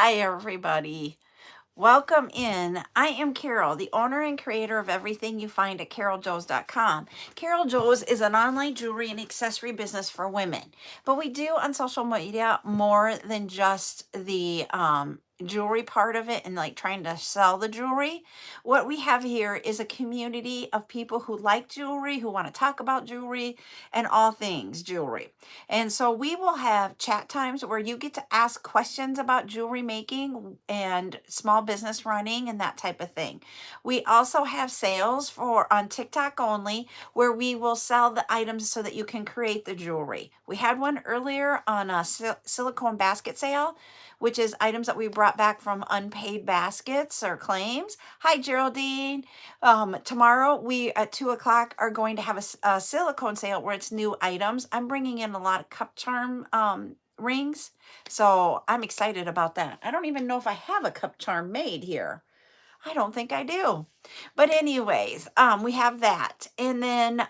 Hi, everybody. Welcome in. I am Carol, the owner and creator of everything you find at CarolJo's.com. CarolJo's is an online jewelry and accessory business for women, but we do on social media more than just the jewelry part of it and like trying to sell the jewelry. What we have here is a community of people who like jewelry, who want to talk about jewelry and all things jewelry. And so we will have chat times where you get to ask questions about jewelry making and small business running and that type of thing. We also have sales for on TikTok only where we will sell the items so that you can create the jewelry. We had one earlier on a silicone basket sale, which is items that we brought back from unpaid baskets or claims. Hi, Geraldine. Tomorrow we at 2 o'clock are going to have a silicone sale where it's new items. I'm bringing in a lot of cup charm rings, so I'm excited about that. I don't even know if I have a cup charm made here. I don't think I do, but anyways, we have that, and then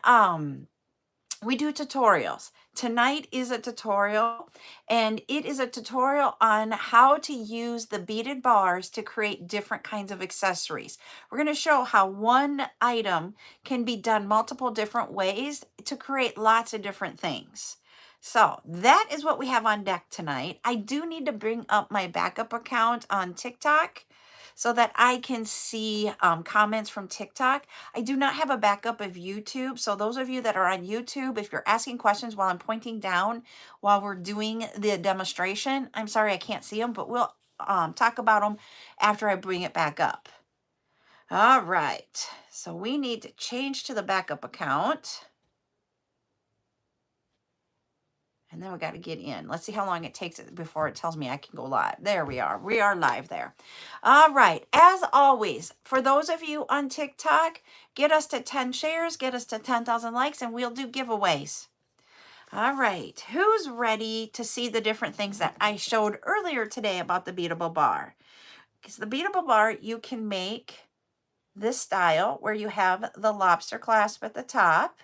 we do tutorials. Tonight is a tutorial, and it is a tutorial on how to use the beaded bars to create different kinds of accessories. We're going to show how one item can be done multiple different ways to create lots of different things. So that is what we have on deck tonight. I do need to bring up my backup account on TikTok so that I can see comments from TikTok. I do not have a backup of YouTube. So those of you that are on YouTube, if you're asking questions while I'm pointing down while we're doing the demonstration, I'm sorry I can't see them, but we'll talk about them after I bring it back up. All right. So we need to change to the backup account. And then we got to get in. Let's see how long it takes before it tells me I can go live. There we are. We are live there. All right. As always, for those of you on TikTok, get us to 10 shares, get us to 10,000 likes, and we'll do giveaways. All right. Who's ready to see the different things that I showed earlier today about the beadable bar? Because the beadable bar, you can make this style where you have the lobster clasp at the top.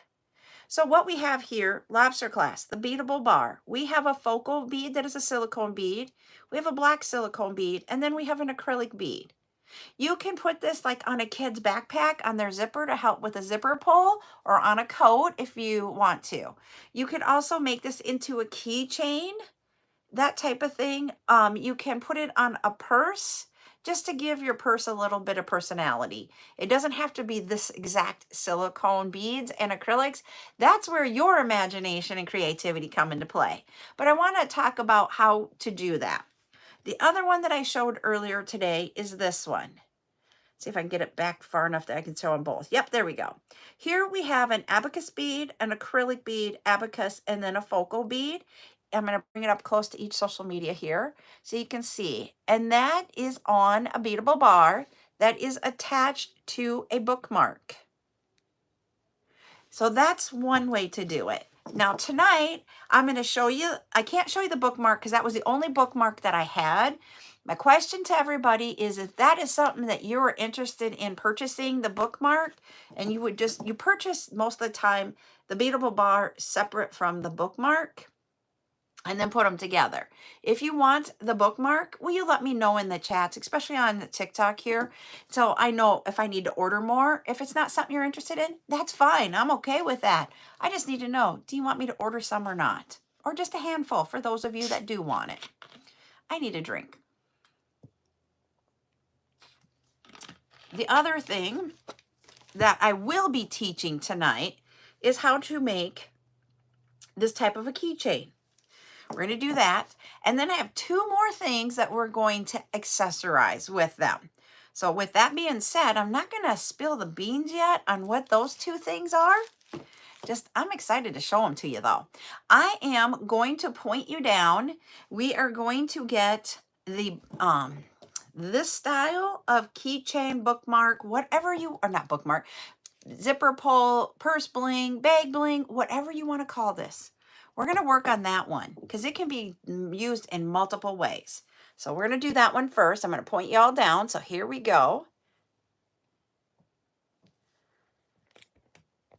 So what we have here, lobster clasp, the beadable bar. We have a focal bead that is a silicone bead. We have a black silicone bead, and then we have an acrylic bead. You can put this like on a kid's backpack on their zipper to help with a zipper pull, or on a coat if you want to. You could also make this into a keychain, that type of thing. You can put it on a purse just to give your purse a little bit of personality. It doesn't have to be this exact silicone beads and acrylics. That's where your imagination and creativity come into play. But I want to talk about how to do that. The other one that I showed earlier today is this one. See if I can get it back far enough that I can show them both. Yep, there we go. Here we have an abacus bead, an acrylic bead, abacus, and then a focal bead. I'm going to bring it up close to each social media here so you can see. And that is on a beadable bar that is attached to a bookmark. So that's one way to do it. Now tonight, I'm going to show you, I can't show you the bookmark because that was the only bookmark that I had. My question to everybody is if that is something that you're interested in purchasing the bookmark, and you purchase most of the time the beadable bar separate from the bookmark and then put them together. If you want the bookmark, will you let me know in the chats, especially on the TikTok here, so I know if I need to order more. If it's not something you're interested in, that's fine. I'm okay with that. I just need to know, do you want me to order some or not? Or just a handful for those of you that do want it. I need a drink. The other thing that I will be teaching tonight is how to make this type of a keychain. We're going to do that. And then I have two more things that we're going to accessorize with them. So with that being said, I'm not going to spill the beans yet on what those two things are. I'm excited to show them to you though. I am going to point you down. We are going to get the, this style of keychain, bookmark, whatever you, or not bookmark, zipper pull, purse bling, bag bling, whatever you want to call this. We're going to work on that one because it can be used in multiple ways. So we're going to do that one first. I'm going to point you all down. So here we go.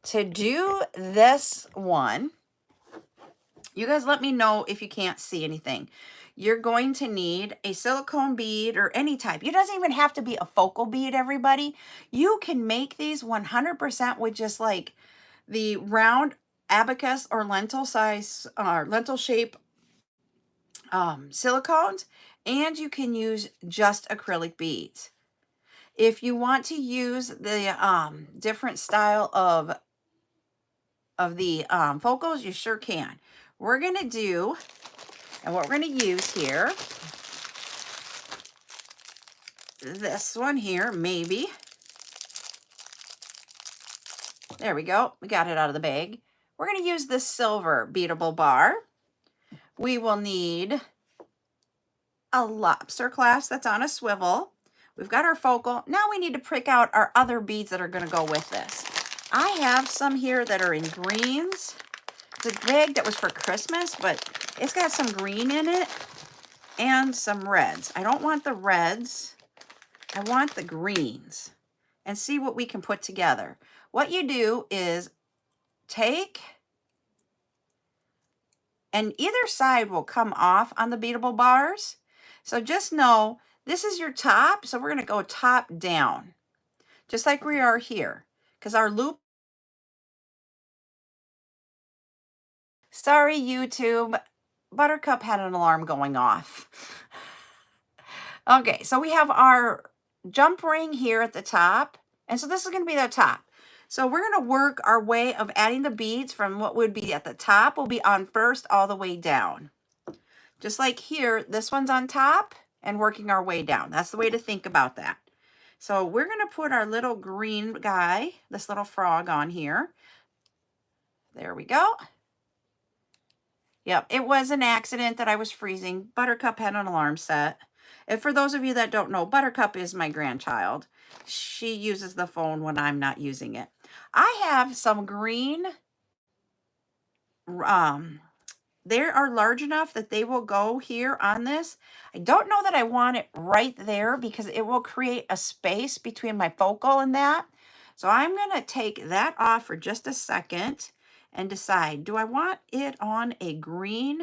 To do this one, You guys let me know if you can't see anything. You're going to need a silicone bead or any type. It doesn't even have to be a focal bead, everybody. You can make these 100% with just like the round abacus or lentil size or lentil shape silicones, and you can use just acrylic beads. If you want to use the different style of the focals, you sure can. We're going to do, and what we're going to use here, this one here, maybe. There we go. We got it out of the bag. We're going to use this silver beadable bar. We will need a lobster clasp that's on a swivel. We've got our focal. Now we need to prick out our other beads that are going to go with this. I have some here that are in greens. It's a bag that was for Christmas, but it's got some green in it and some reds. I don't want the reds. I want the greens. And see what we can put together. What you do is take, and either side will come off on the beadable bars. So just know this is your top. So we're going to go top down, just like we are here, because our loop. Sorry, YouTube. Buttercup had an alarm going off. Okay, so we have our jump ring here at the top. And so this is going to be the top. So we're going to work our way of adding the beads from what would be at the top will be on first all the way down. Just like here, this one's on top and working our way down. That's the way to think about that. So we're going to put our little green guy, this little frog on here. There we go. Yep, it was an accident that I was freezing. Buttercup had an alarm set. And for those of you that don't know, Buttercup is my grandchild. She uses the phone when I'm not using it. I have some green. They are large enough that they will go here on this. I don't know that I want it right there because it will create a space between my focal and that. So I'm going to take that off for just a second and decide, do I want it on a green?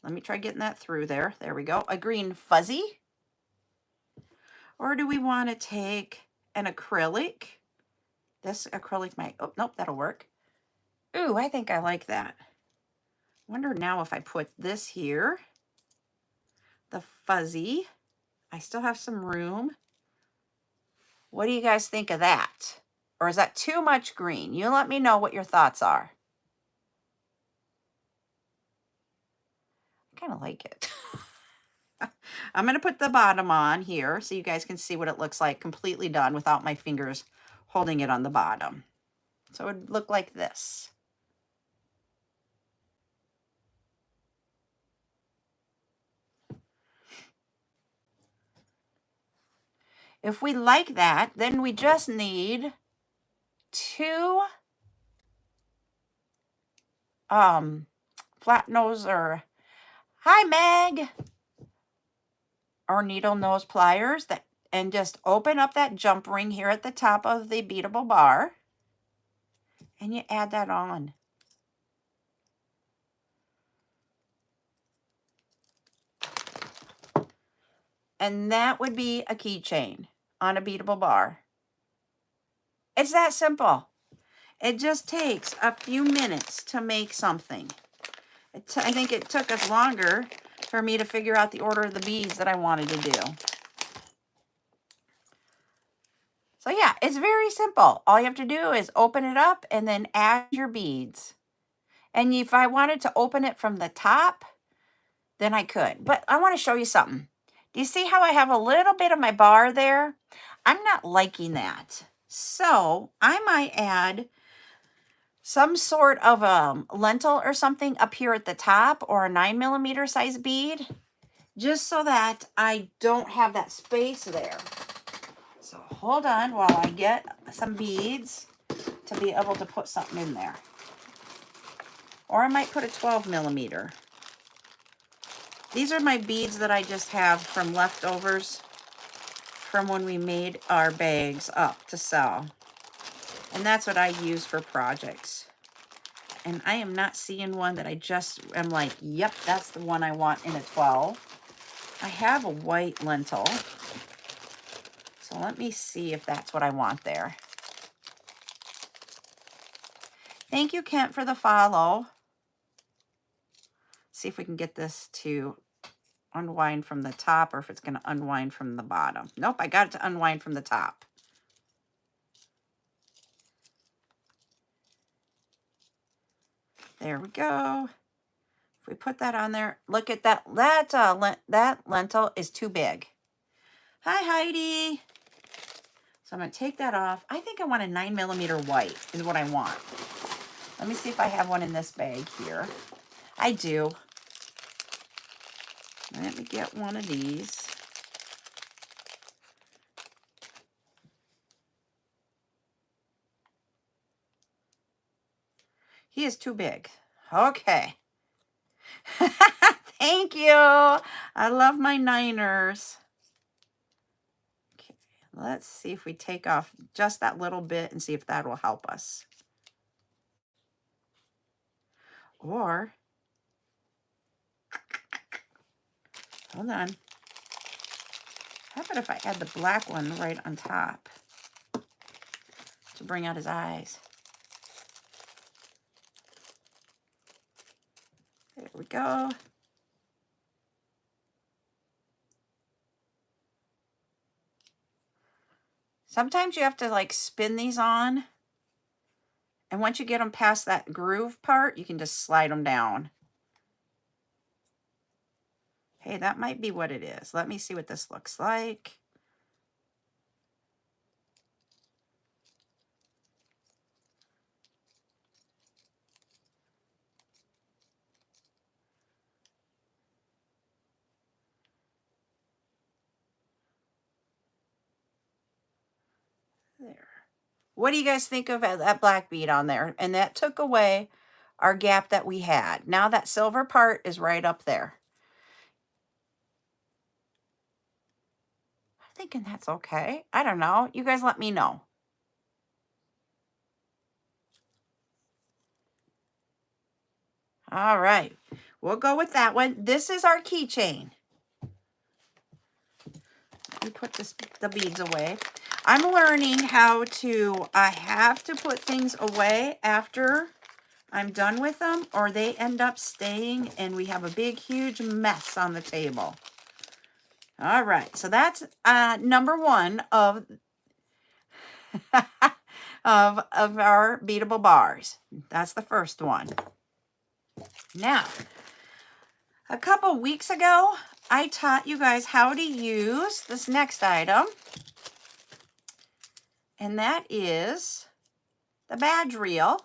Let me try getting that through there. There we go. A green fuzzy. Or do we want to take an acrylic? This acrylic might, oh, nope, that'll work. Ooh, I think I like that. Wonder now if I put this here, the fuzzy. I still have some room. What do you guys think of that? Or is that too much green? You let me know what your thoughts are. I kind of like it. I'm going to put the bottom on here so you guys can see what it looks like completely done without my fingers holding it on the bottom. So it would look like this. If we like that, then we just need two flat nose or hi Meg or needle nose pliers that, and just open up that jump ring here at the top of the beadable bar and you add that on. And that would be a keychain on a beadable bar. It's that simple. It just takes a few minutes to make something. I think it took us longer for me to figure out the order of the beads that I wanted to do. So yeah, it's very simple. All you have to do is open it up and then add your beads. And if I wanted to open it from the top, then I could. But I want to show you something. Do you see how I have a little bit of my bar there? I'm not liking that. So I might add some sort of a lentil or something up here at the top, or a 9mm size bead, just so that I don't have that space there. So hold on while I get some beads to be able to put something in there. Or I might put a 12mm. These are my beads that I just have from leftovers from when we made our bags up to sell. And that's what I use for projects. And I am not seeing one that I just am like, yep, that's the one I want in a 12. I have a white lentil. So let me see if that's what I want there. Thank you, Kent, for the follow. See if we can get this to unwind from the top or if it's going to unwind from the bottom. Nope, I got it to unwind from the top. There we go. If we put that on there, look at that. That lentil is too big. Hi, Heidi. So I'm going to take that off. I think I want a 9mm white is what I want. Let me see if I have one in this bag here. I do. Let me get one of these. He is too big. Okay. Thank you. I love my Niners. Okay, let's see if we take off just that little bit and see if that will help us. Or, hold on. How about if I add the black one right on top to bring out his eyes? There we go. Sometimes you have to like spin these on. And once you get them past that groove part, you can just slide them down. Hey, that might be what it is. Let me see what this looks like. There. What do you guys think of that black bead on there? And that took away our gap that we had. Now that silver part is right up there. I'm thinking that's okay. I don't know. You guys let me know. All right. We'll go with that one. This is our keychain. Let me put the beads away. I'm learning how to, I have to put things away after I'm done with them, or they end up staying and we have a big, huge mess on the table. All right, so that's number one of, of our beadable bars. That's the first one. Now, a couple weeks ago, I taught you guys how to use this next item, and that is the badge reel,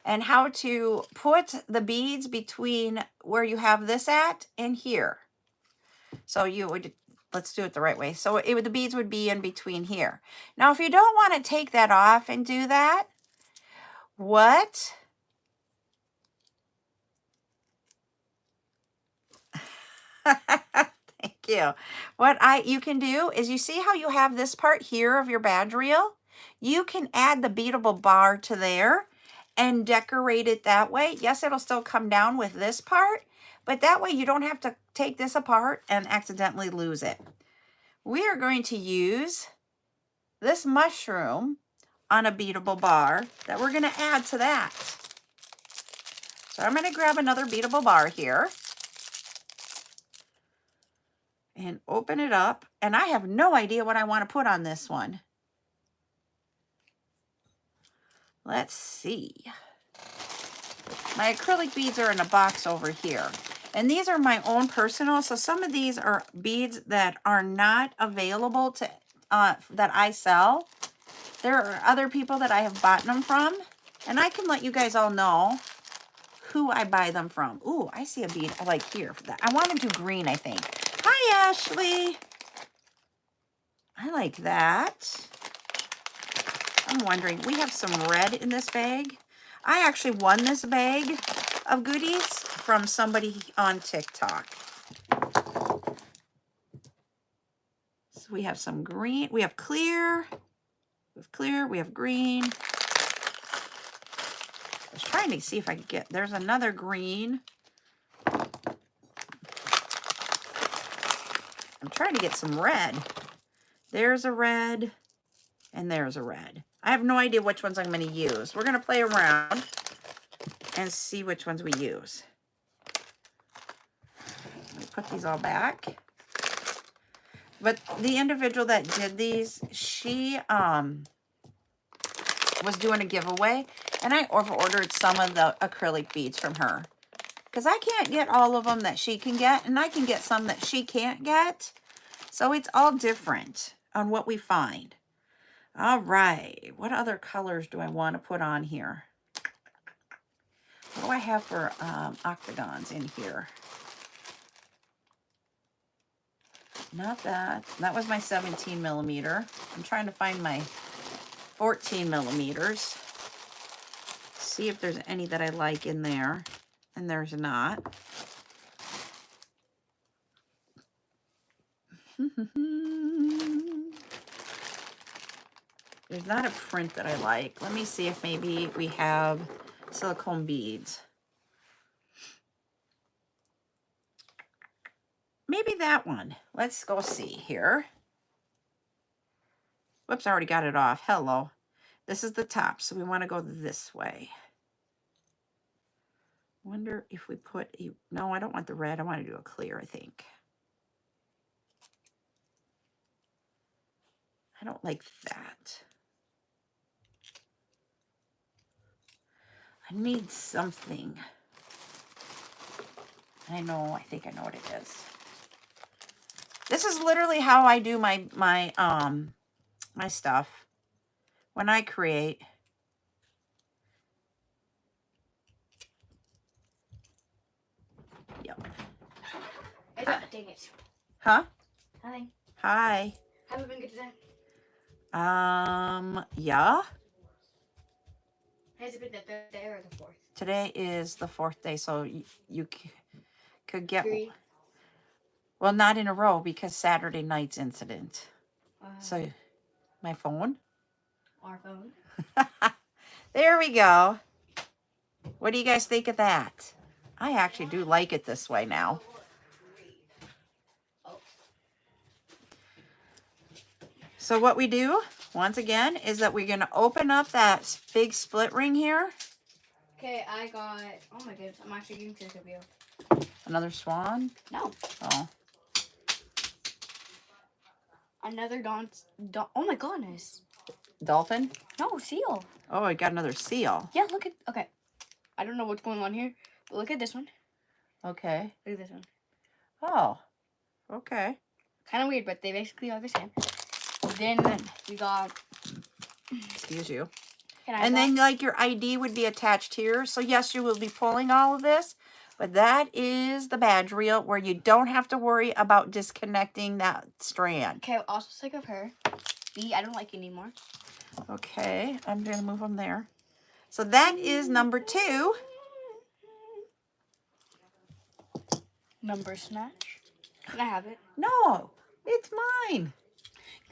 and how to put the beads between where you have this at and here. So you would, let's do it the right way. So the beads would be in between here. Now, if you don't want to take that off and do that, what? Thank you. What you can do is, you see how you have this part here of your badge reel? You can add the beadable bar to there and decorate it that way. Yes, it'll still come down with this part, but that way you don't have to take this apart and accidentally lose it. We are going to use this mushroom on a beadable bar that we're going to add to that. So I'm going to grab another beadable bar here and open it up. And I have no idea what I want to put on this one. Let's see. My acrylic beads are in a box over here. And these are my own personal. So some of these are beads that are not available to that I sell. There are other people that I have bought them from. And I can let you guys all know who I buy them from. Ooh, I see a bead I like here. I want to do green, I think. Hi, Ashley. I like that. I'm wondering, we have some red in this bag. I actually won this bag of goodies from somebody on TikTok. So we have some green, we have clear, we have green. was trying to see if I could get, there's another green. I'm trying to get some red. There's a red, and there's a red. I have no idea which ones I'm going to use. We're going to play around and see which ones we use. Let me put these all back. But the individual that did these, she was doing a giveaway, and I ordered some of the acrylic beads from her. Because I can't get all of them that she can get, and I can get some that she can't get. So it's all different on what we find. All right, what other colors do I want to put on here? What do I have for octagons in here? Not that. That was my 17 millimeter. I'm trying to find my 14 millimeters. See if there's any that I like in there. And there's not. There's not a print that I like. Let me see if maybe we have silicone beads. Maybe that one. Let's go see here. Whoops, I already got it off. Hello. This is the top, so we want to go this way. Wonder if we put a... No, I don't want the red. I want to do a clear, I think. I don't like that. I need something. I think I know what it is. This is literally how I do my stuff when I create. Yep. Dang it. Huh? Hi. Hi. Haven't been good today. Yeah. Has it been the third day or the fourth? Today is the 4th day, so you could get... 3. Well, not in a row because Saturday night's incident. So, my phone? Our phone. There we go. What do you guys think of that? I actually do like it this way now. So what we do, once again, is that we're going to open up that big split ring here. Okay, I got... Oh my goodness, I'm actually getting sick of you. Another swan? No. Oh. Another oh my goodness. Dolphin? No, seal. Oh, I got another seal. Yeah, look at... Okay. I don't know what's going on here, but look at this one. Okay. Look at this one. Oh. Okay. Kind of weird, but they basically are the same. Then we got... Excuse you. And then, like, your ID would be attached here. So, yes, you will be pulling all of this. But that is the badge reel where you don't have to worry about disconnecting that strand. Okay, also sick of her. B, I don't like you anymore. Okay, I'm going to move them there. So that is number 2. Number snatch. Can I have it? No, it's mine.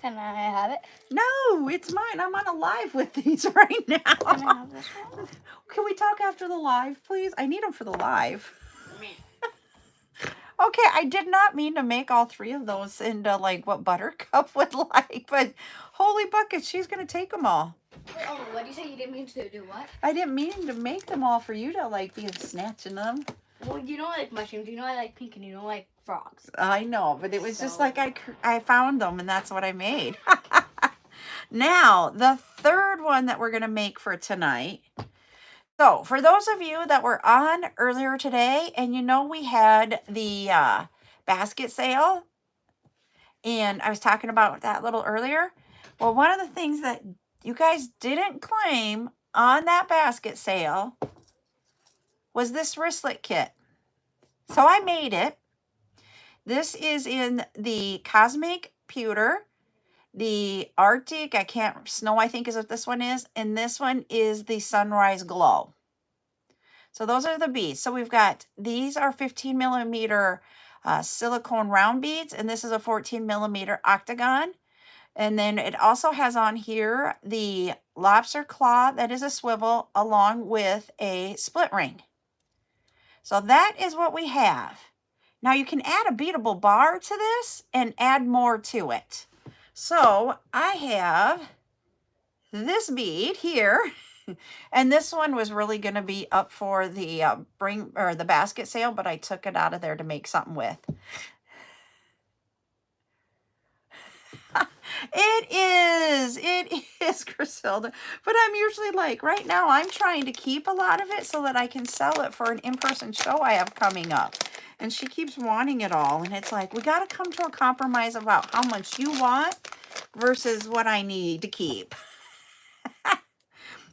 Can I have it? No, it's mine. I'm on a live with these right now. Can I have this one? Can we talk after the live, please? I need them for the live. Okay, I did not mean to make all 3 of those into, like, what Buttercup would like, but holy buckets, she's going to take them all. Wait, oh, what did you say? You didn't mean to do what? I didn't mean to make them all for you to, like, be snatching them. Well, you know I like mushrooms, you know I like pink, and you know I like frogs. I know, but it was just like I found them, and that's what I made. Now, the third one that we're going to make for tonight. So, for those of you that were on earlier today, and you know we had the basket sale, and I was talking about that a little earlier. Well, one of the things that you guys didn't claim on that basket sale was this wristlet kit. So, I made it. This is in the Cosmic Pewter, the Arctic, Snow, I think is what this one is. And this one is the Sunrise Glow. So those are the beads. So we've got, these are 15 millimeter silicone round beads. And this is a 14 millimeter octagon. And then it also has on here the lobster claw that is a swivel along with a split ring. So that is what we have. Now you can add a beadable bar to this and add more to it. So I have this bead here, and this one was really going to be up for the the basket sale, but I took it out of there to make something with. It is, Griselda. But I'm usually like, right now, I'm trying to keep a lot of it so that I can sell it for an in-person show I have coming up. And she keeps wanting it all. And it's like, we got to come to a compromise about how much you want versus what I need to keep.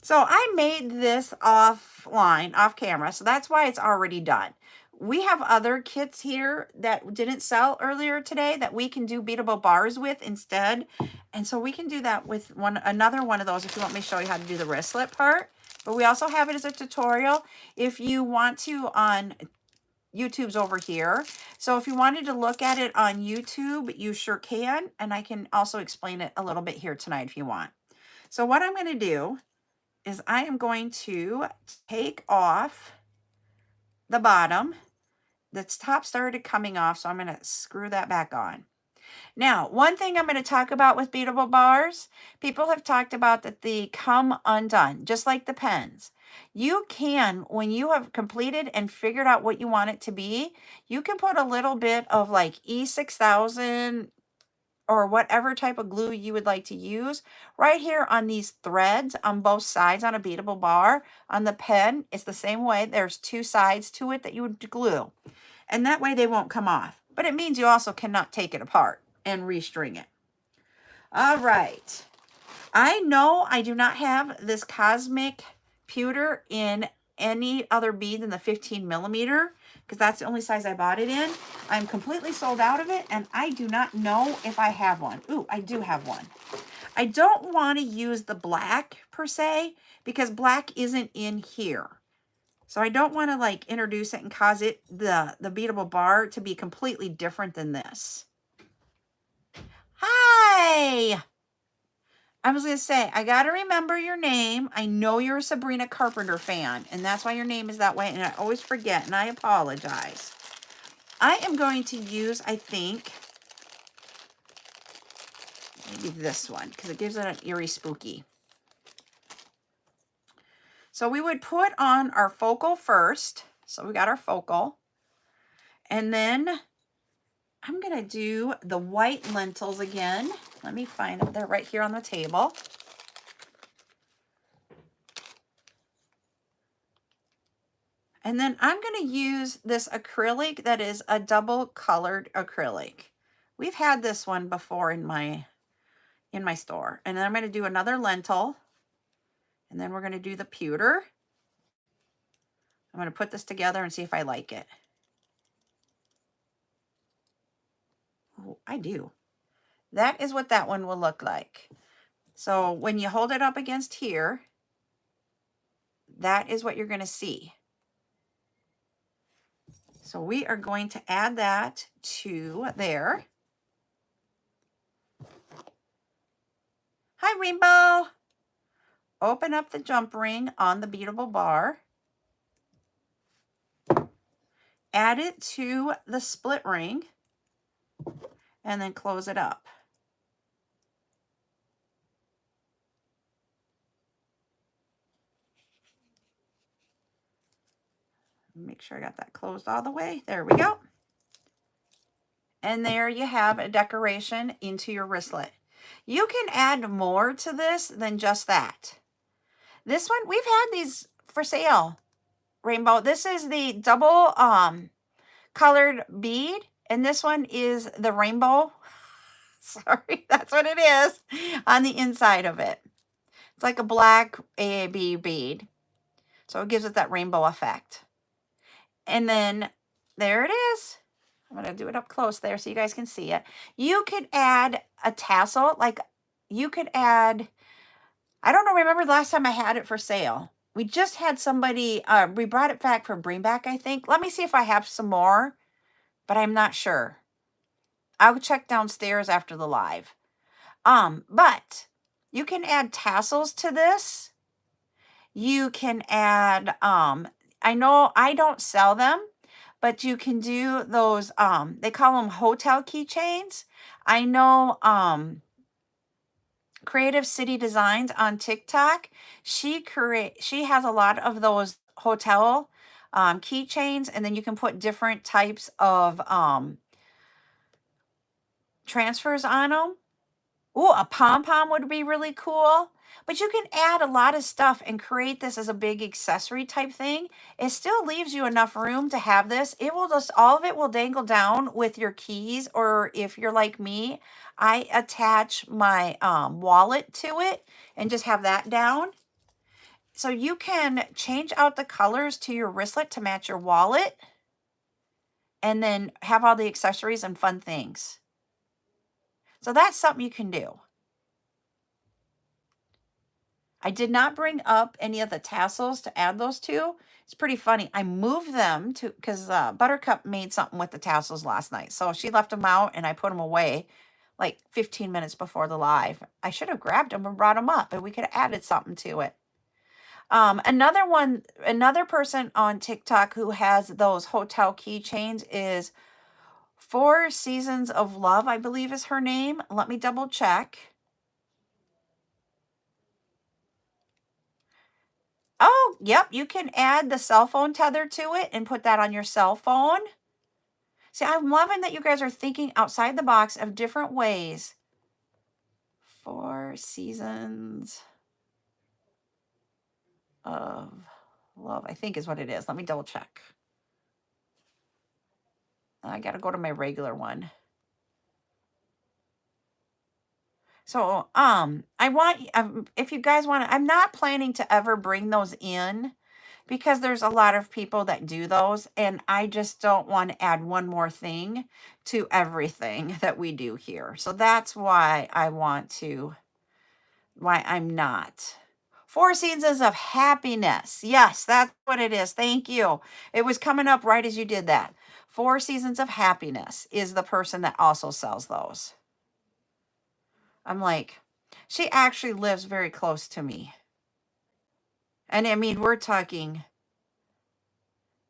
So I made this offline, off camera. So that's why it's already done. We have other kits here that didn't sell earlier today that we can do beadable bars with instead. And so we can do that with another one of those if you want me to show you how to do the wristlet part. But we also have it as a tutorial if you want to on YouTube's over here. So if you wanted to look at it on YouTube, you sure can. And I can also explain it a little bit here tonight if you want. So what I'm going to do is I am going to take off the bottom. The top started coming off, so I'm going to screw that back on. Now, one thing I'm going to talk about with beadable bars, people have talked about that they come undone, just like the pens. You can, when you have completed and figured out what you want it to be, you can put a little bit of like E6000 or whatever type of glue you would like to use right here on these threads on both sides on a beadable bar. On the pen, it's the same way. There's two sides to it that you would glue. And that way they won't come off. But it means you also cannot take it apart and restring it. All right. I know I do not have this cosmic pewter in any other bead than the 15 millimeter because that's the only size I bought it in. I'm completely sold out of it and I do not know if I have one. Ooh, I do have one. I don't want to use the black per se because black isn't in here. So I don't want to like introduce it and cause it, the beadable bar, to be completely different than this. Hi! I was going to say, I got to remember your name. I know you're a Sabrina Carpenter fan, and that's why your name is that way, and I always forget, and I apologize. I am going to use, I think, maybe this one, because it gives it an eerie spooky. So we would put on our focal first. So we got our focal. And then I'm going to do the white lentils again. Let me find them. They're right here on the table. And then I'm going to use this acrylic that is a double colored acrylic. We've had this one before in my store. And then I'm going to do another lentil. And then we're going to do the pewter. I'm going to put this together and see if I like it. Oh, I do. That is what that one will look like. So when you hold it up against here, that is what you're going to see. So we are going to add that to there. Hi, Rainbow. Open up the jump ring on the beadable bar. Add it to the split ring. And then close it up. Make sure I got that closed all the way. There we go. And there you have a decoration into your wristlet. You can add more to this than just that. This one, we've had these for sale, Rainbow. This is the double colored bead. And this one is the rainbow. Sorry, that's what it is on the inside of it. It's like a black AAB bead. So it gives it that rainbow effect. And then there it is. I'm going to do it up close there so you guys can see it. You could add a tassel. Like you could add, I don't know, remember the last time I had it for sale. We just had somebody, we brought it back for bring back, I think. Let me see if I have some more, but I'm not sure. I'll check downstairs after the live. But you can add tassels to this. You can add, I know I don't sell them, but you can do those, they call them hotel keychains. I know, Creative City Designs on TikTok. She has a lot of those hotel keychains, and then you can put different types of transfers on them. Ooh, a pom-pom would be really cool. But you can add a lot of stuff and create this as a big accessory type thing. It still leaves you enough room to have this. It will just, all of it will dangle down with your keys, or if you're like me, I attach my wallet to it and just have that down. So you can change out the colors to your wristlet to match your wallet and then have all the accessories and fun things. So that's something you can do. I did not bring up any of the tassels to add those to. It's pretty funny. I moved them to, because Buttercup made something with the tassels last night. So she left them out and I put them away like 15 minutes before the live. I should have grabbed them and brought them up, and we could have added something to it. Another person on TikTok who has those hotel keychains is 4 Seasons of Love, I believe is her name. Let me double check. Oh, yep, you can add the cell phone tether to it and put that on your cell phone. See, I'm loving that you guys are thinking outside the box of different ways. 4 Seasons of Love, I think is what it is. Let me double check. I got to go to my regular one. So, I want, if you guys want to, I'm not planning to ever bring those in because there's a lot of people that do those, and I just don't want to add one more thing to everything that we do here. So that's why why I'm not. 4 Seasons of Happiness. Yes, that's what it is. Thank you. It was coming up right as you did that. 4 Seasons of Happiness is the person that also sells those. I'm like, she actually lives very close to me. And I mean, we're talking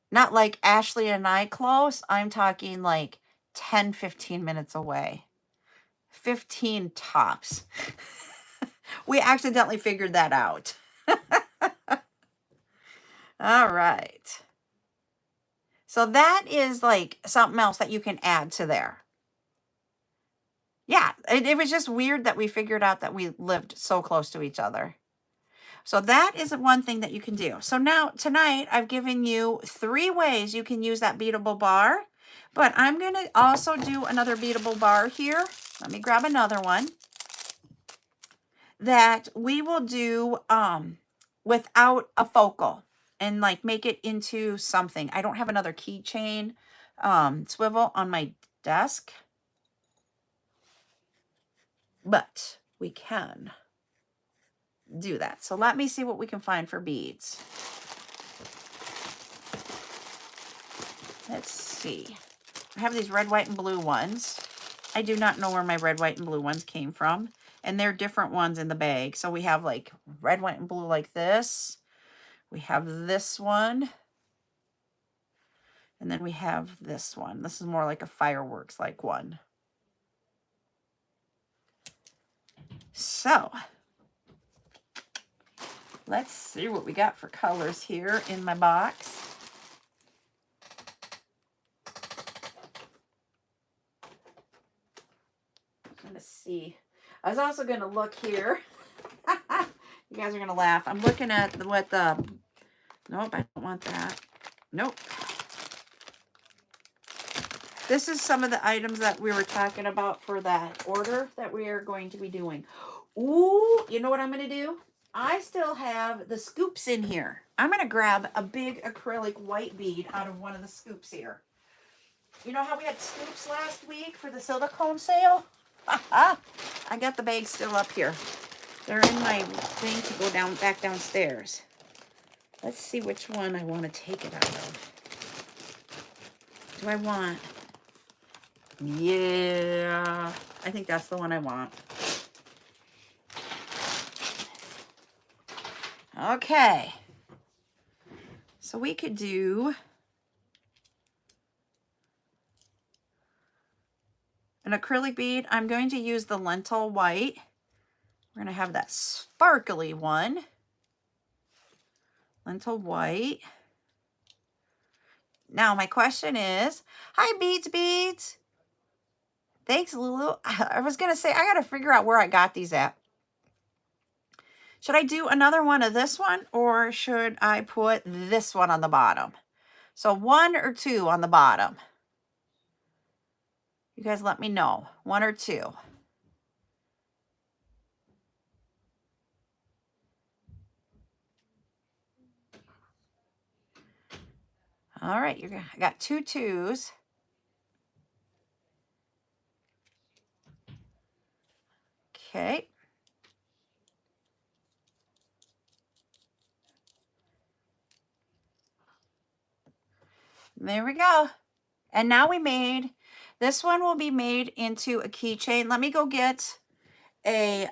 not like Ashley and I close. I'm talking like 10, 15 minutes away. 15 tops. We accidentally figured that out. All right. So that is like something else that you can add to there. Yeah, it was just weird that we figured out that we lived so close to each other. So that is one thing that you can do. So now tonight I've given you 3 ways you can use that beadable bar, but I'm going to also do another beadable bar here. Let me grab another one that we will do without a focal and like make it into something. I don't have another keychain swivel on my desk, but we can do that. So let me see what we can find for beads. Let's see. I have these red, white, and blue ones. I do not know where my red, white, and blue ones came from. And they're different ones in the bag. So we have like red, white, and blue like this. We have this one. And then we have this one. This is more like a fireworks like one. So let's see what we got for colors here in my box. I'm gonna see. I was also gonna look here. You guys are gonna laugh. I'm looking at what the. Nope, I don't want that. Nope. This is some of the items that we were talking about for that order that we are going to be doing. Ooh, you know what I'm gonna do? I still have the scoops in here. I'm gonna grab a big acrylic white bead out of one of the scoops here. You know how we had scoops last week for the silicone sale? I got the bags still up here. They're in my thing to go back downstairs. Let's see which one I want to take it out of. Do I want? Yeah, I think that's the one I want. Okay. So we could do an acrylic bead. I'm going to use the lentil white. We're going to have that sparkly one. Lentil white. Now my question is, hi Beads. Thanks, Lulu. I was going to say, I got to figure out where I got these at. Should I do another one of this one, or should I put this one on the bottom? So 1 or 2 on the bottom. You guys let me know. 1 or 2. All right, I got 2 2s. Okay. There we go. And now this one will be made into a keychain. Let me go get a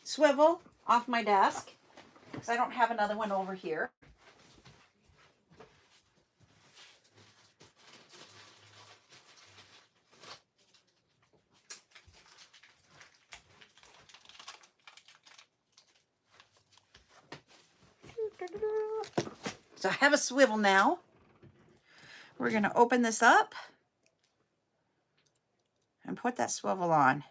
swivel off my desk because I don't have another one over here. So I have a swivel now. We're going to open this up and put that swivel on.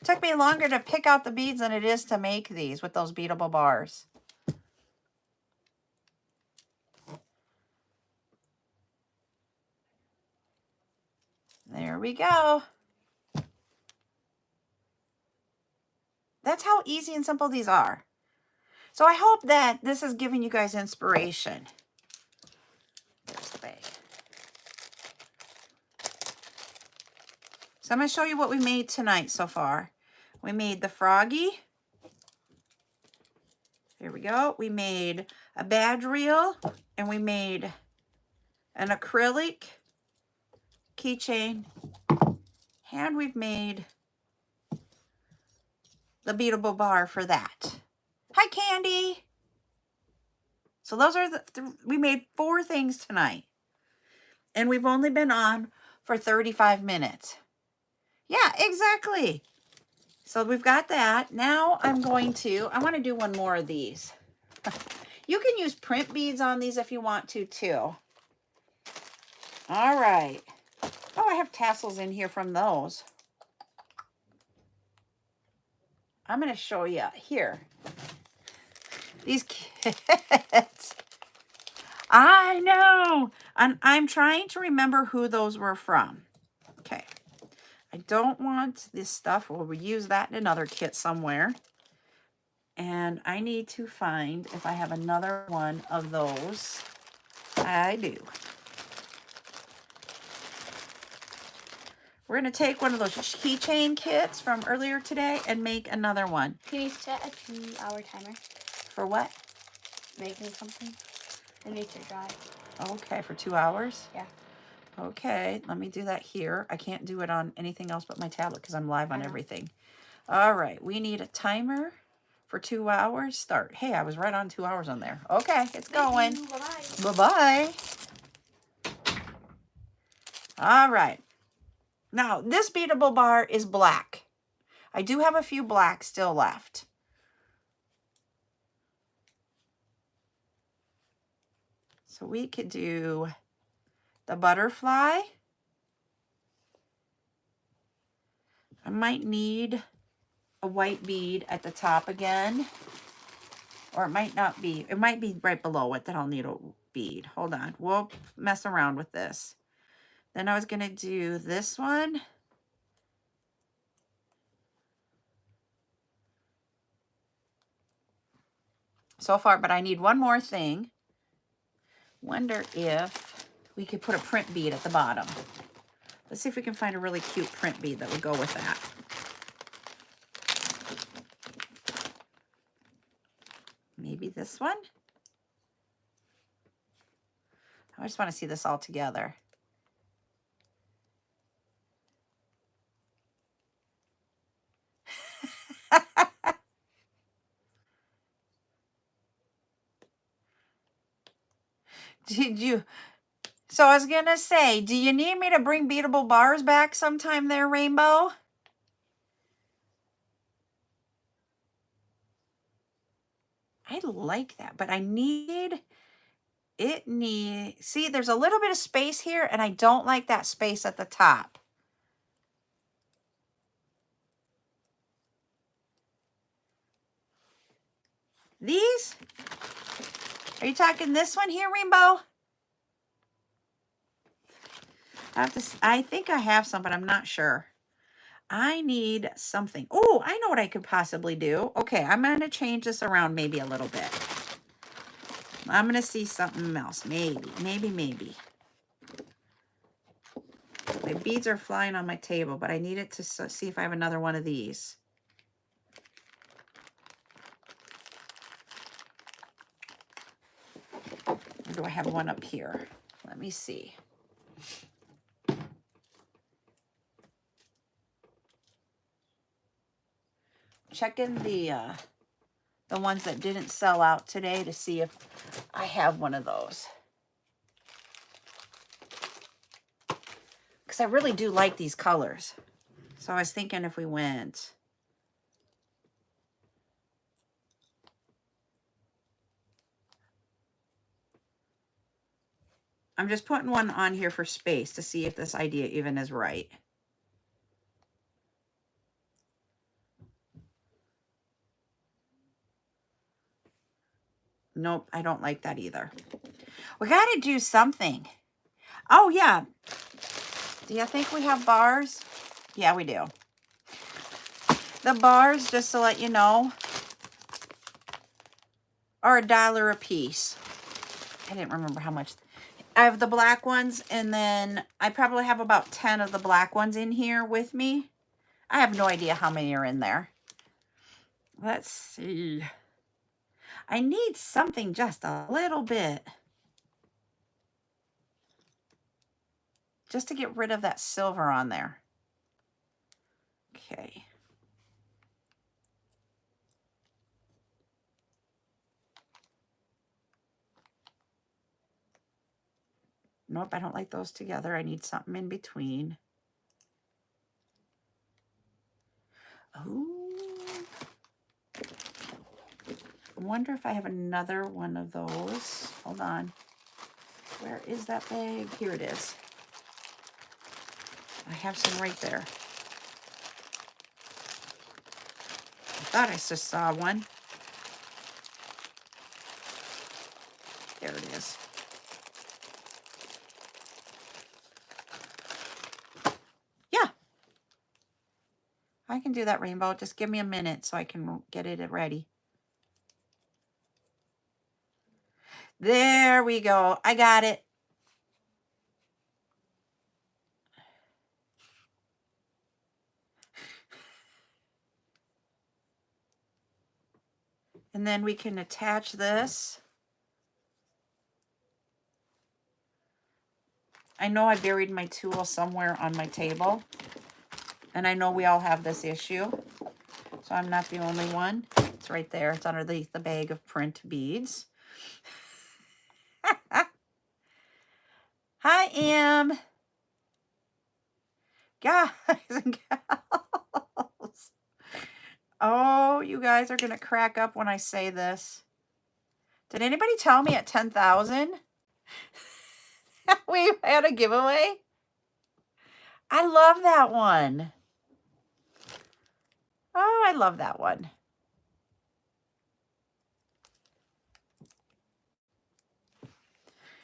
It took me longer to pick out the beads than it is to make these with those beadable bars. There we go. That's how easy and simple these are. So I hope that this is giving you guys inspiration. There's the bag. So I'm going to show you what we made tonight so far. We made the froggy. There we go. We made a badge reel, and we made an acrylic keychain, and we've made the beadable bar for that. Hi, Candy. So those are we made 4 things tonight, and we've only been on for 35 minutes. Yeah, exactly. So we've got that. Now I want to do one more of these. You can use print beads on these if you want to too. All right. Oh, I have tassels in here from those. I'm going to show you here. These kids. I know. And I'm trying to remember who those were from. Okay. I don't want this stuff. We'll reuse that in another kit somewhere. And I need to find if I have another one of those. I do. We're going to take one of those keychain kits from earlier today and make another one. Can you set a 2-hour timer? For what? Making something. It needs to dry. Okay, for 2 hours? Yeah. Okay, let me do that here. I can't do it on anything else but my tablet because I'm live on everything. All right, we need a timer for 2 hours. Start. Hey, I was right on 2 hours on there. Okay, it's going. Bye-bye. Bye-bye. All right. Now, this beadable bar is black. I do have a few black still left. So we could do the butterfly. I might need a white bead at the top again. Or it might not be. It might be right below it that I'll need a bead. Hold on. We'll mess around with this. Then I was going to do this one. So far, but I need one more thing. Wonder if we could put a print bead at the bottom. Let's see if we can find a really cute print bead that would go with that. Maybe this one? I just want to see this all together. Did you? So I was going to say, do you need me to bring beadable bars back sometime there, Rainbow? I like that, but I need, see, there's a little bit of space here, and I don't like that space at the top. These? Are you talking this one here, Rainbow? I think I have some, but I'm not sure. I need something. Oh, I know what I could possibly do. Okay, I'm going to change this around maybe a little bit. I'm going to see something else. Maybe. My beads are flying on my table, but I need it to see if I have another one of these. Or do I have one up here? Let me see. Checking the ones that didn't sell out today to see if I have one of those. Because I really do like these colors. So I was thinking if we went... I'm just putting one on here for space to see if this idea even is right. Nope, I don't like that either. We got to do something. Oh, yeah. Do you think we have bars? Yeah, we do. The bars, just to let you know, are $1 a piece. I didn't remember how much. I have the black ones, and then I probably have about 10 of the black ones in here with me. I have no idea how many are in there. Let's see. I need something just a little bit. Just to get rid of that silver on there. Okay. Nope, I don't like those together. I need something in between. Oh. I wonder if I have another one of those. Hold on. Where is that bag? Here it is. I have some right there. I thought I just saw one. There it is. Yeah. I can do that, Rainbow. Just give me a minute so I can get it ready. There we go. I got it. And then we can attach this. I know I buried my tool somewhere on my table. And I know we all have this issue. So I'm not the only one. It's right there. It's underneath the bag of print beads. Hi, Em. Guys and gals. Oh, you guys are going to crack up when I say this. Did anybody tell me at 10,000 we had a giveaway? I love that one. Oh, I love that one.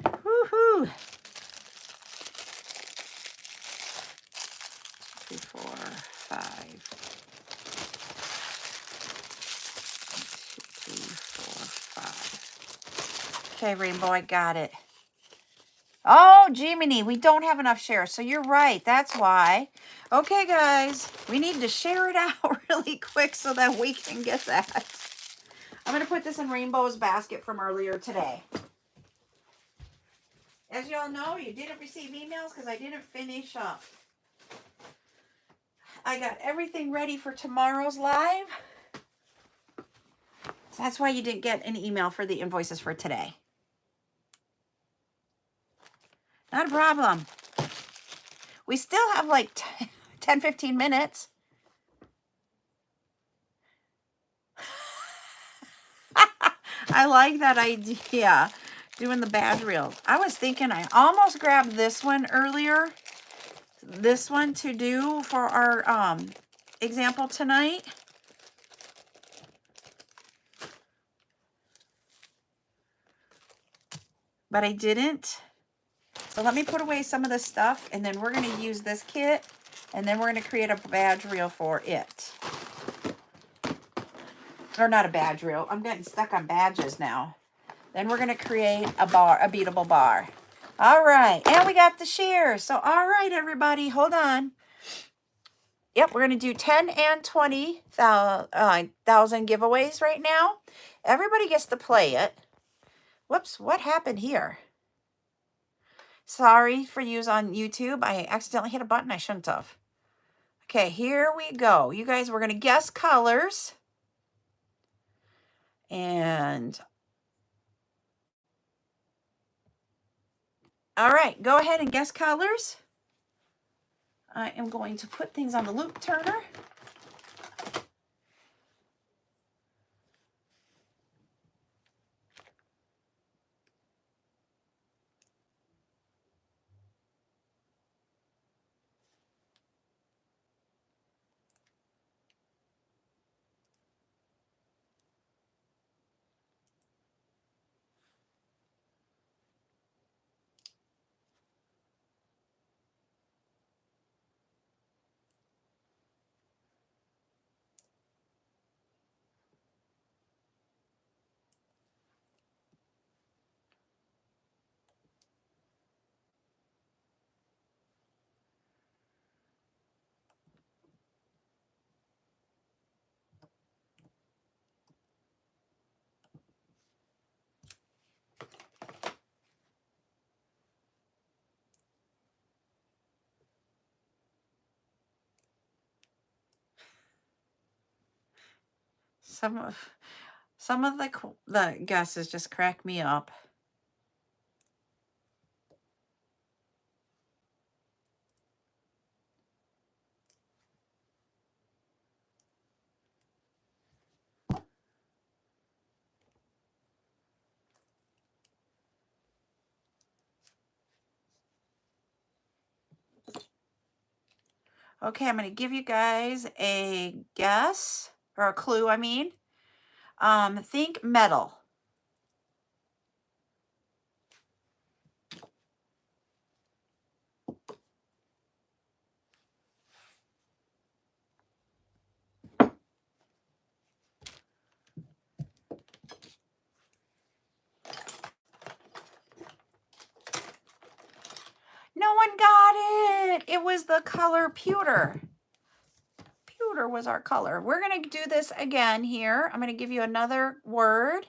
Woohoo. 3, 4, 5. 1, 2, 3, 4, 5. Okay, Rainbow, I got it. Oh, Jiminy, we don't have enough shares. So you're right. That's why. Okay, guys, we need to share it out really quick so that we can get that. I'm going to put this in Rainbow's basket from earlier today. As y'all know, you didn't receive emails because I didn't finish up. I got everything ready for tomorrow's live. So that's why you didn't get an email for the invoices for today. Not a problem. We still have like 10, 15 minutes. I like that idea, doing the badge reel. I was thinking I almost grabbed this one earlier. This one to do for our example tonight. But I didn't. So let me put away some of this stuff, and then we're going to use this kit, and then we're going to create a badge reel for it. Or not a badge reel. I'm getting stuck on badges now. Then we're going to create a bar, a beadable bar. All right. And we got the shears. So, all right, everybody, hold on. Yep, we're going to do 10 and 20,000 giveaways right now. Everybody gets to play it. Whoops, what happened here? Sorry for yous on YouTube. I accidentally hit a button I shouldn't have. Okay, here we go. You guys, we're going to guess colors. And all right, go ahead and guess colors. I am going to put things on the loop turner. Some of the guesses just crack me up. Okay, I'm going to give you guys a guess, or a clue, I mean. Think metal. No one got it. It was the color pewter. Pewter was our color. We're going to do this again here. I'm going to give you another word.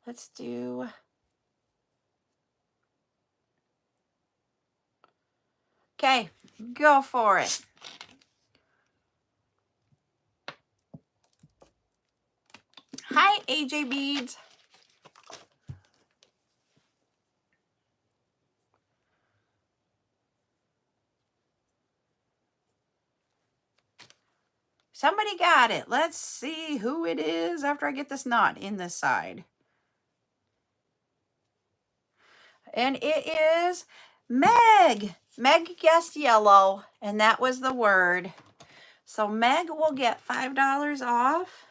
Let's do... Okay, go for it. Hi, AJ Beads. Somebody got it. Let's see who it is after I get this knot in this side. And it is Meg. Meg guessed yellow, and that was the word. So Meg will get $5 off.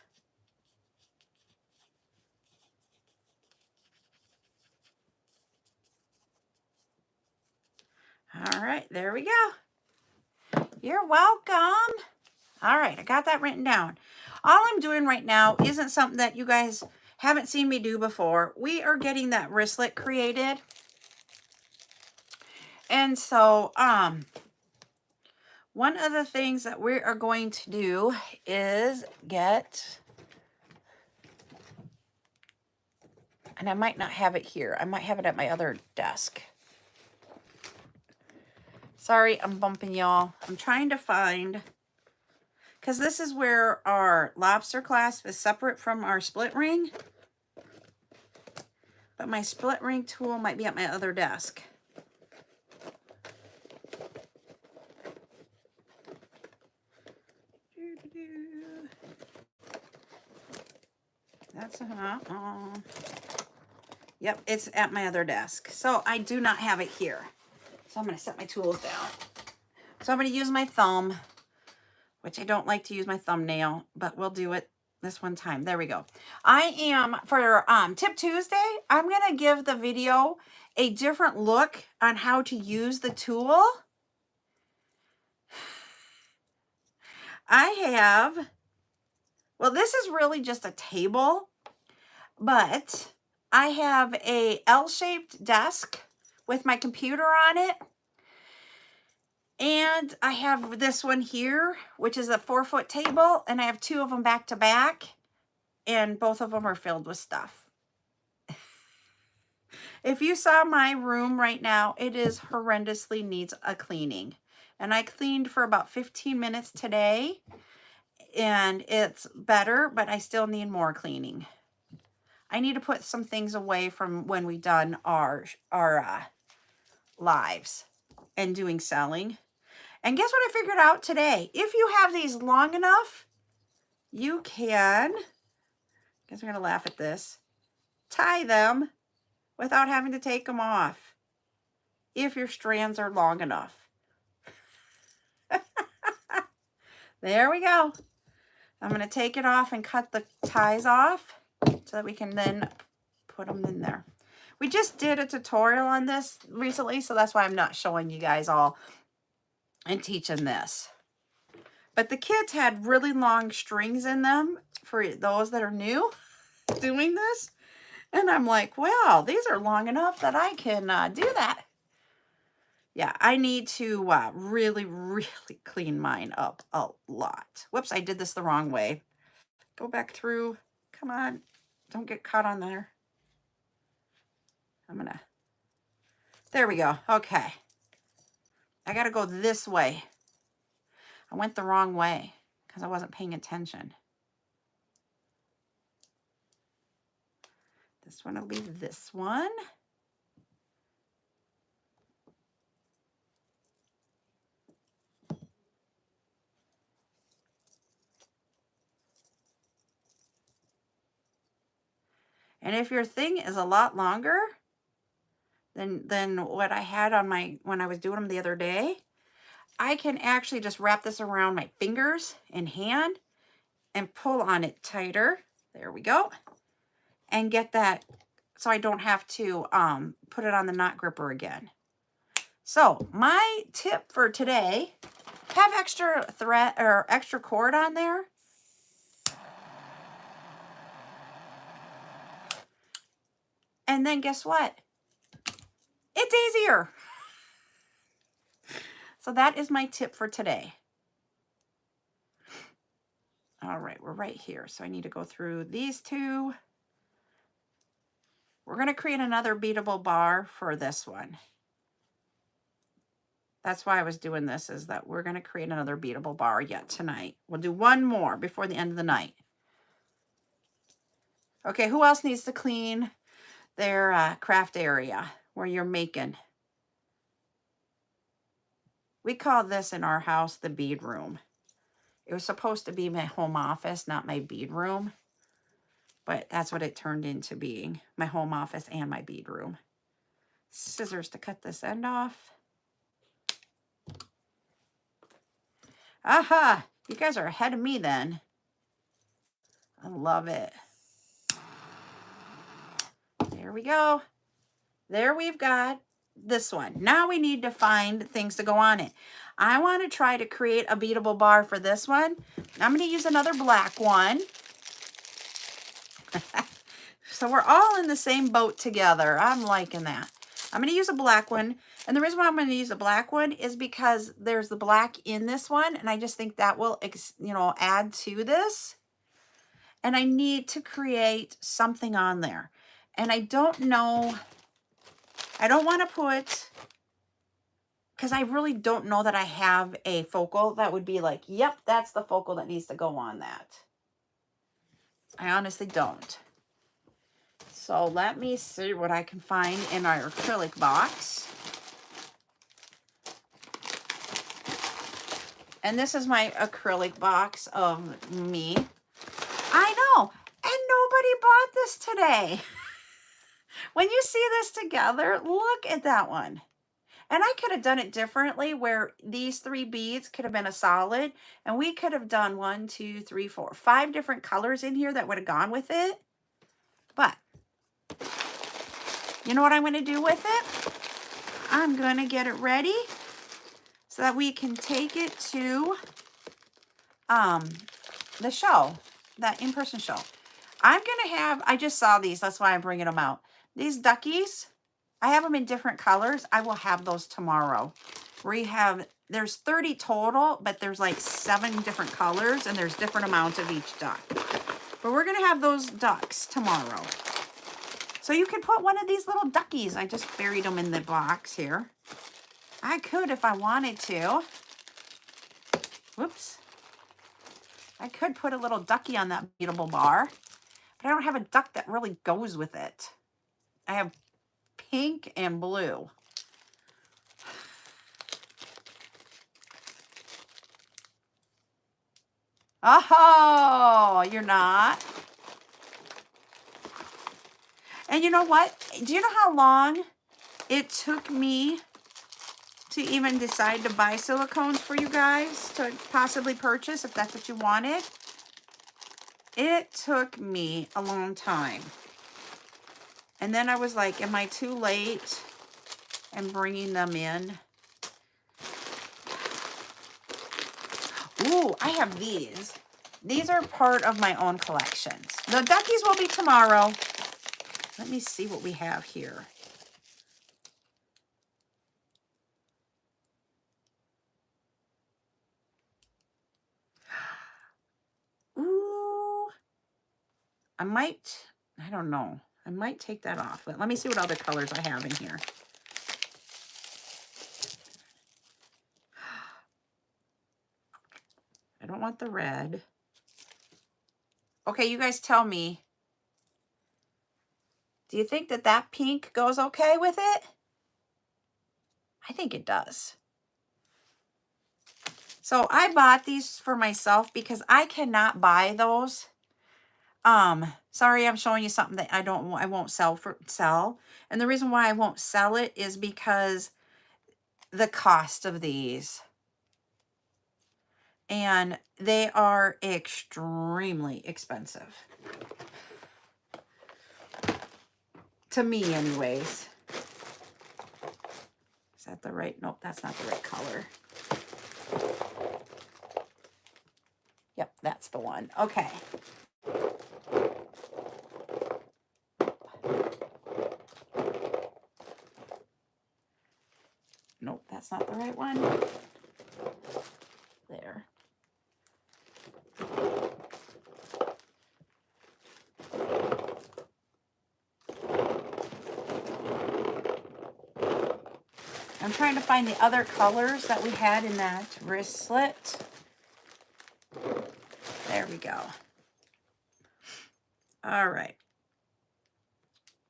All right, there we go. You're welcome. All right, I got that written down. All I'm doing right now isn't something that you guys haven't seen me do before. We are getting that wristlet created. And so, one of the things that we are going to do is get, and I might not have it here. I might have it at my other desk. Sorry, I'm bumping y'all. I'm trying to find, because this is where our lobster clasp is separate from our split ring. but my split ring tool might be at my other desk. That's yep, it's at my other desk. So I do not have it here. So I'm going to set my tools down. So I'm going to use my thumb, which I don't like to use my thumbnail, but we'll do it this one time. There we go. I am, for Tip Tuesday, I'm going to give the video a different look on how to use the tool. I have, well, this is really just a table, but I have a L-shaped desk with my computer on it. And I have this one here, which is a 4-foot table, and I have 2 of them back to back, and both of them are filled with stuff. If you saw my room right now, it is horrendously needs a cleaning. And I cleaned for about 15 minutes today, and it's better, but I still need more cleaning. I need to put some things away from when we done our lives and doing selling. And guess what I figured out today? If you have these long enough, you can, I guess I'm going to laugh at this, tie them without having to take them off if your strands are long enough. There we go. I'm going to take it off and cut the ties off so that we can then put them in there. We just did a tutorial on this recently, so that's why I'm not showing you guys all and teaching this. But the kids had really long strings in them for those that are new doing this. And I'm like, wow, these are long enough that I can do that. Yeah, I need to really, really clean mine up a lot. Whoops, I did this the wrong way. Go back through. Come on. Don't get caught on there. There we go. Okay. I got to go this way. I went the wrong way because I wasn't paying attention. This one will be this one. And if your thing is a lot longer than what I had on when I was doing them the other day, I can actually just wrap this around my fingers and hand and pull on it tighter. There we go. And get that so I don't have to put it on the knot gripper again. So my tip for today, have extra thread or extra cord on there. And then guess what? It's easier. So that is my tip for today. All right, we're right here. So I need to go through these 2. We're going to create another beadable bar for this one. That's why I was doing this, is that we're going to create another beadable bar yet tonight. We'll do one more before the end of the night. Okay, who else needs to clean their craft area where you're making? We call this in our house the bead room. It was supposed to be my home office, not my bead room. But that's what it turned into being, my home office and my bead room. Scissors to cut this end off. Aha! You guys are ahead of me then. I love it. There we go. There we've got this one. Now we need to find things to go on it. I want to try to create a beadable bar for this one. I'm going to use another black one. So we're all in the same boat together. I'm liking that. I'm going to use a black one. And the reason why I'm going to use a black one is because there's the black in this one. And I just think that will, add to this. And I need to create something on there. And I don't know. I don't want to put, because I really don't know that I have a focal that would be like, yep, that's the focal that needs to go on that. I honestly don't. So let me see what I can find in our acrylic box. And this is my acrylic box of me. I know, and nobody bought this today. When you see this together, look at that one. And I could have done it differently where these 3 beads could have been a solid, and we could have done 1, 2, 3, 4, 5 different colors in here that would have gone with it. But you know what I'm going to do with it? I'm going to get it ready so that we can take it to the show, that in-person show. I'm going to have, I just saw these, that's why I'm bringing them out. These duckies, I have them in different colors. I will have those tomorrow. We have, there's 30 total, but there's like 7 different colors, and there's different amounts of each duck. But we're going to have those ducks tomorrow. So you could put one of these little duckies. I just buried them in the box here. I could if I wanted to. Whoops. I could put a little ducky on that beadable bar, but I don't have a duck that really goes with it. I have pink and blue. Oh, you're not? And you know what? Do you know how long it took me to even decide to buy silicones for you guys to possibly purchase if that's what you wanted? It took me a long time. And then I was like, am I too late in bringing them in? Ooh, I have these. These are part of my own collections. The duckies will be tomorrow. Let me see what we have here. Ooh. I don't know. I might take that off. But let me see what other colors I have in here. I don't want the red. Okay, you guys tell me. Do you think that that pink goes okay with it? I think it does. So I bought these for myself because I cannot buy those. Sorry, I'm showing you something that I won't sell. And the reason why I won't sell it is because the cost of these. And they are extremely expensive. To me, anyways. Is that the right? Nope, that's not the right color. Yep, that's the one. Okay. Nope, that's not the right one. There. I'm trying to find the other colors that we had in that wristlet. There we go. All right.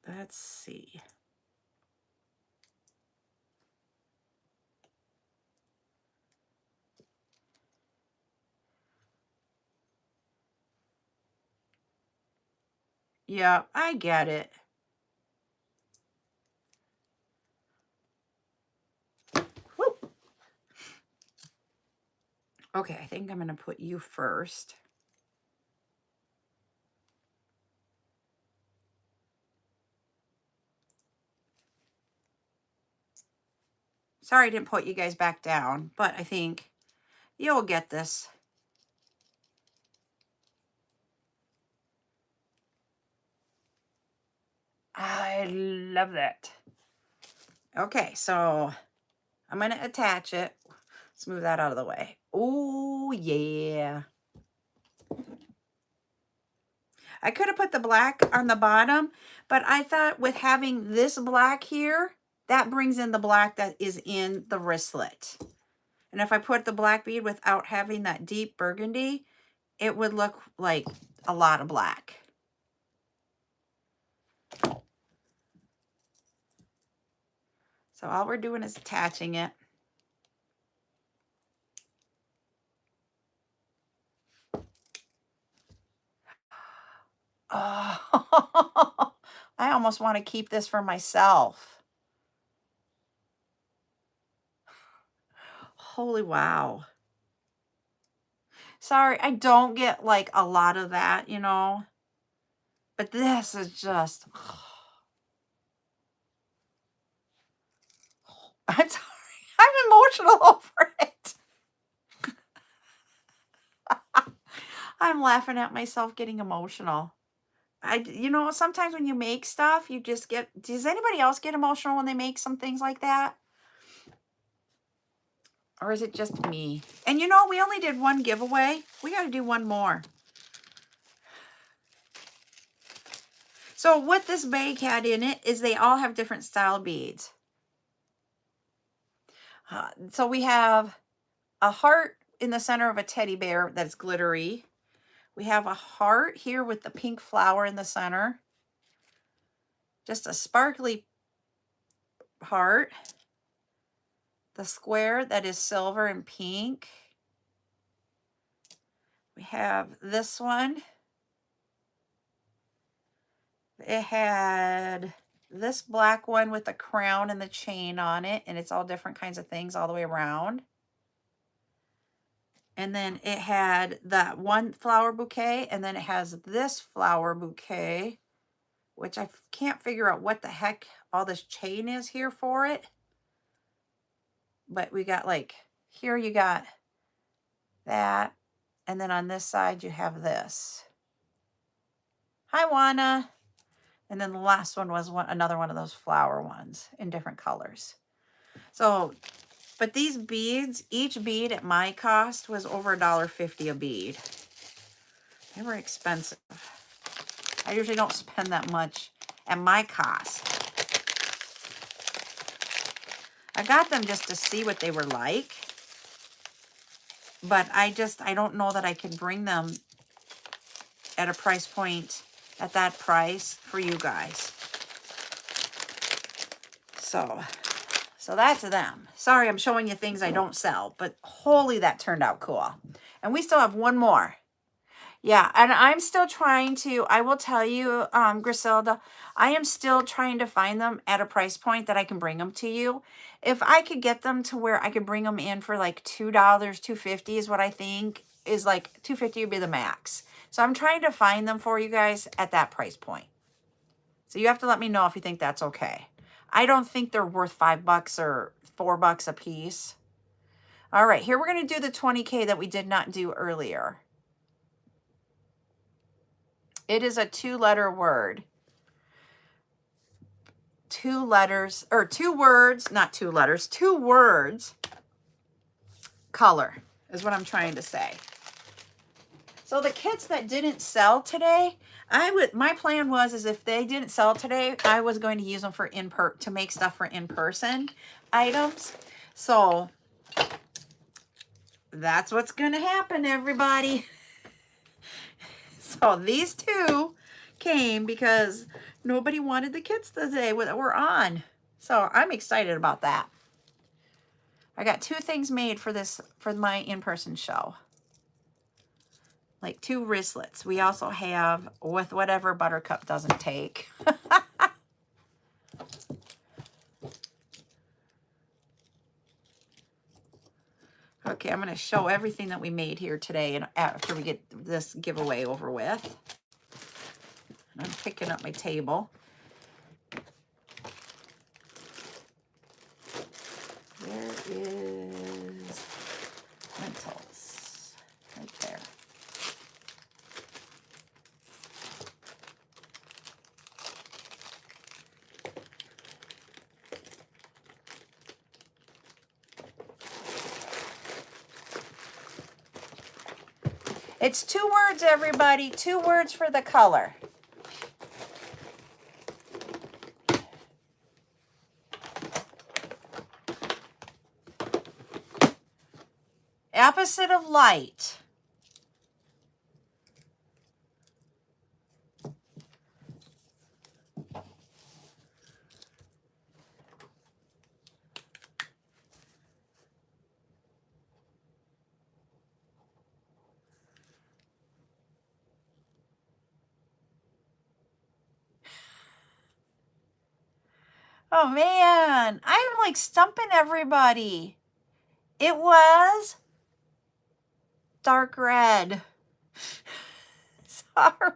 Let's see. Yeah, I get it. Woo. Okay, I think I'm going to put you first. Sorry I didn't put you guys back down, but I think you'll get this. I love that. Okay, so I'm going to attach it. Let's move that out of the way. Oh, yeah. I could have put the black on the bottom, but I thought with having this black here, that brings in the black that is in the wristlet. And if I put the black bead without having that deep burgundy, it would look like a lot of black. So all we're doing is attaching it. Oh, I almost want to keep this for myself. Holy wow. Sorry, I don't get like a lot of that, you know. But this is just, I'm sorry. I'm emotional over it. I'm laughing at myself getting emotional. You know, sometimes when you make stuff, you just get, does anybody else get emotional when they make some things like that? Or is it just me? And you know, we only did one giveaway. We got to do one more. So what this bag had in it is they all have different style beads. So we have a heart in the center of a teddy bear that's glittery. We have a heart here with the pink flower in the center. Just a sparkly heart. The square that is silver and pink. We have this one. It had this black one with the crown and the chain on it, and it's all different kinds of things all the way around. And then it had that one flower bouquet, and then it has this flower bouquet, which I can't figure out what the heck all this chain is here for it. But we got like, here you got that, and then on this side you have this. Hi, Juana. And then the last one was another one of those flower ones in different colors. So, but these beads, each bead at my cost was over $1.50 a bead. They were expensive. I usually don't spend that much at my cost. I got them just to see what they were like. But I don't know that I could bring them at a price point, at that price for you guys. So that's them. Sorry, I'm showing you things I don't sell, but holy, that turned out cool. And we still have one more. Yeah, and I'm still trying to, I will tell you, Griselda, I am still trying to find them at a price point that I can bring them to you. If I could get them to where I could bring them in for like $2, $2.50 is what I think is like, $2.50 would be the max. So I'm trying to find them for you guys at that price point. So you have to let me know if you think that's okay. I don't think they're worth $5 or $4 a piece. All right, here we're going to do the 20K that we did not do earlier. It is a 2-letter word. 2 letters, or 2 words, not 2 letters, 2 words, color is what I'm trying to say. So the kits that didn't sell today, my plan was if they didn't sell today, I was going to use them for to make stuff for in-person items. So that's what's going to happen, everybody. So these 2 came because nobody wanted the kits today that were on. So I'm excited about that. I got 2 things made for my in-person show. Like 2 wristlets. We also have with whatever Buttercup doesn't take. Okay, I'm going to show everything that we made here today and after we get this giveaway over with. I'm picking up my table. There is lentils right there. It's 2 words, everybody. 2 words for the color. Opposite of light. Oh man, I'm like stumping everybody. It was dark red. Sorry.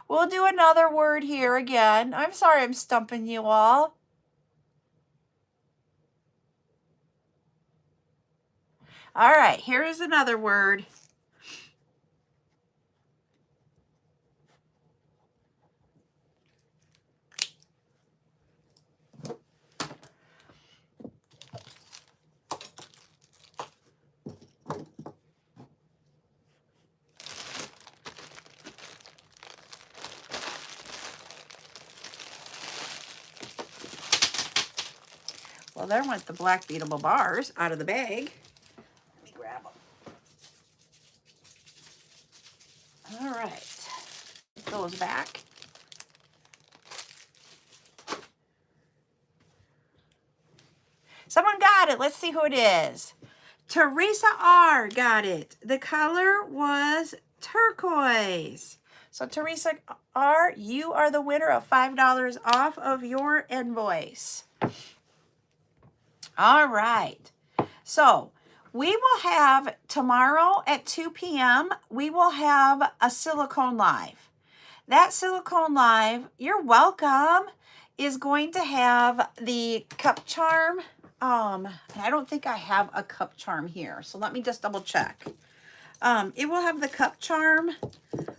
We'll do another word here again. I'm sorry I'm stumping you all. All right, here is another word. Well, there went the black beadable bars out of the bag. Let me grab them. All right, put those back. Someone got it. Let's see who it is. Teresa R. got it. The color was turquoise. So Teresa R., you are the winner of $5 off of your invoice. All right. So we will have tomorrow at 2 p.m., we will have a silicone live. That silicone live, you're welcome, is going to have the cup charm. I don't think I have a cup charm here, so let me just double check. It will have the cup charm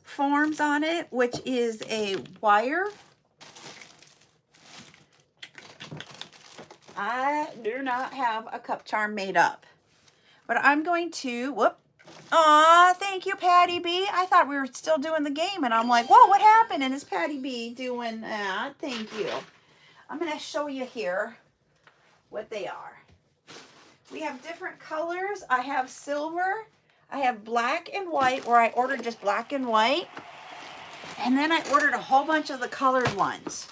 forms on it, which is a wire. I do not have a cup charm made up, but I'm going to, whoop. Aw, thank you, Patty B. I thought we were still doing the game, and I'm like, whoa, what happened? And is Patty B doing that? Thank you. I'm going to show you here what they are. We have different colors. I have silver. I have black and white, where I ordered just black and white. And then I ordered a whole bunch of the colored ones.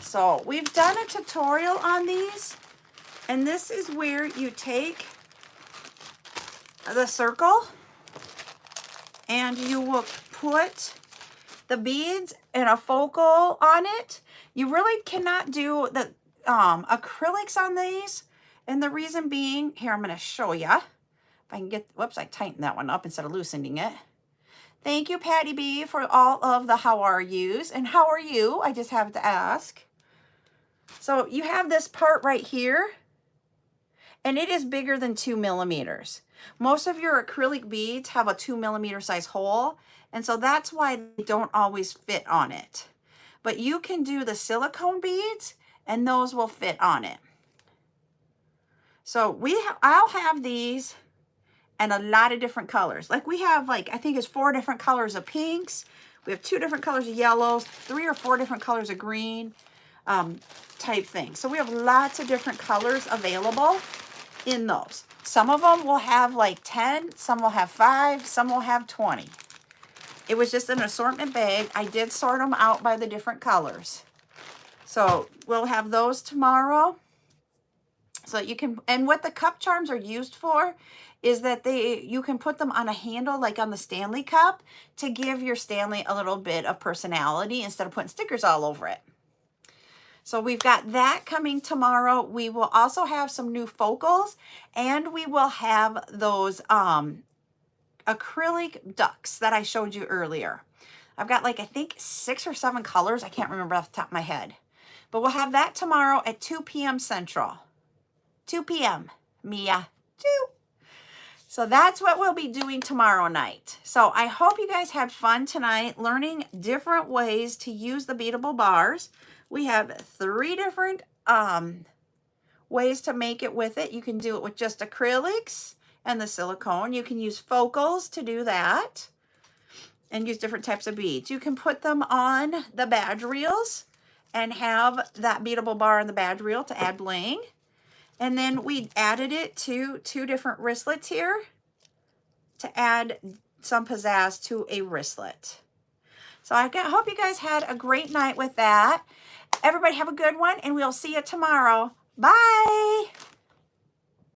So we've done a tutorial on these. And this is where you take the circle and you will put the beads and a focal on it. You really cannot do the acrylics on these. And the reason being, here, I'm going to show you. If I can get, whoops, I tightened that one up instead of loosening it. Thank you, Patty B, for all of the how are yous. And how are you? I just have to ask. So you have this part right here, and it is bigger than 2 millimeters. Most of your acrylic beads have a 2 millimeter size hole, and so that's why they don't always fit on it. But you can do the silicone beads, and those will fit on it. So I'll have these and a lot of different colors. Like we have, like, I think it's 4 different colors of pinks. We have 2 different colors of yellows, 3 or 4 different colors of green, type thing. So we have lots of different colors available in those. Some of them will have like 10, some will have 5, some will have 20. It was just an assortment bag. I did sort them out by the different colors. So we'll have those tomorrow. So you can, and what the cup charms are used for is that you can put them on a handle like on the Stanley cup to give your Stanley a little bit of personality instead of putting stickers all over it. So we've got that coming tomorrow. We will also have some new focals, and we will have those acrylic ducks that I showed you earlier. I've got like, I think 6 or 7 colors. I can't remember off the top of my head. But we'll have that tomorrow at 2 p.m. Central. 2 p.m. Mia. 2. So that's what we'll be doing tomorrow night. So I hope you guys had fun tonight learning different ways to use the beadable bars. We have 3 different ways to make it with it. You can do it with just acrylics and the silicone. You can use focals to do that and use different types of beads. You can put them on the badge reels and have that beadable bar on the badge reel to add bling. And then we added it to 2 different wristlets here to add some pizzazz to a wristlet. So I hope you guys had a great night with that. Everybody have a good one, and we'll see you tomorrow. Bye.